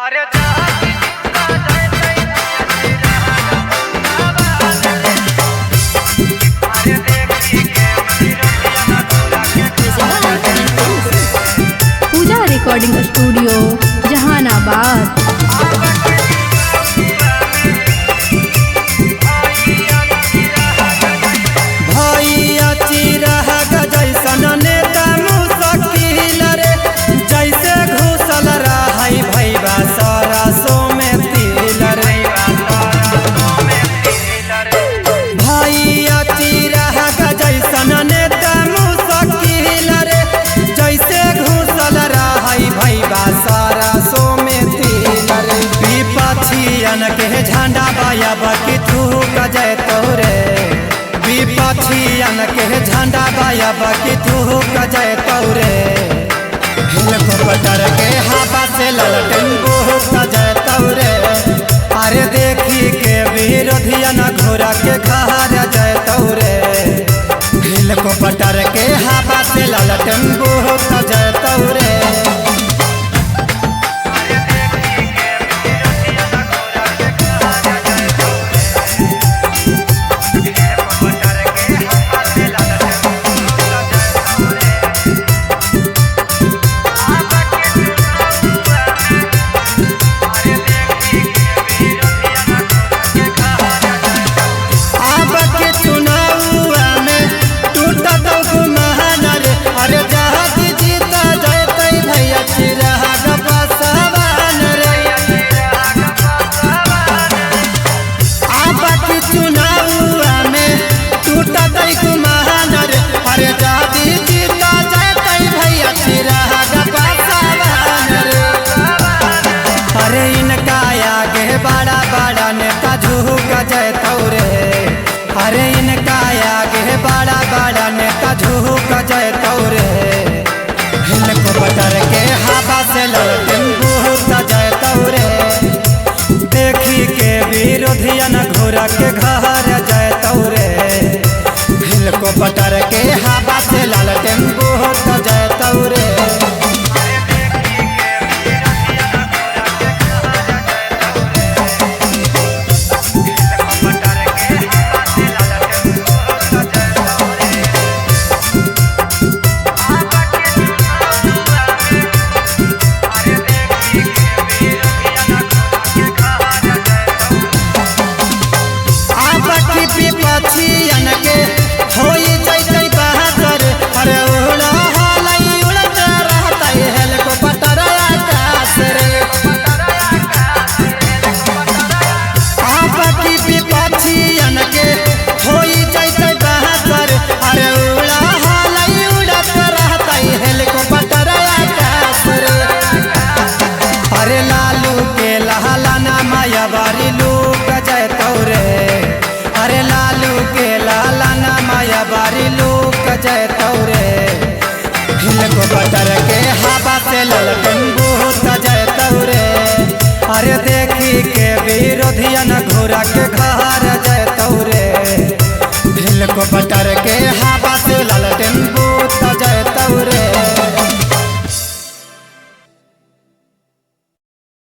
अरे पूजा recording studio Jehanabad. के झंडा बाया बाकी तू गजय तोरे विपक्षियन के झंडा बाया बाकी तू गजय तोरे हेलीकॉप्टर के हवा से ललटन बहुत गजय तोरे। अरे देखी के विरोधियन घोड़ा के घर जय तोरे हेलीकॉप्टर के हवा से ललटन बहुत गजय तोरे। अरे इनका आगे बड़ा बड़ा नेता झूक जय तौरे हेलीकॉप्टर के हवा से ललटन बहुत जय तौरे। देखी के विरोधियन घोड़ा के घर जय तौरे हेलीकॉप्टर के हवा से ललटन बहुत जय तौरे। जय तौरे हेलीकॉप्टर के हवा से ललटन बहुत जय तौरे। अरे देखी के विरोधियन घोड़ा के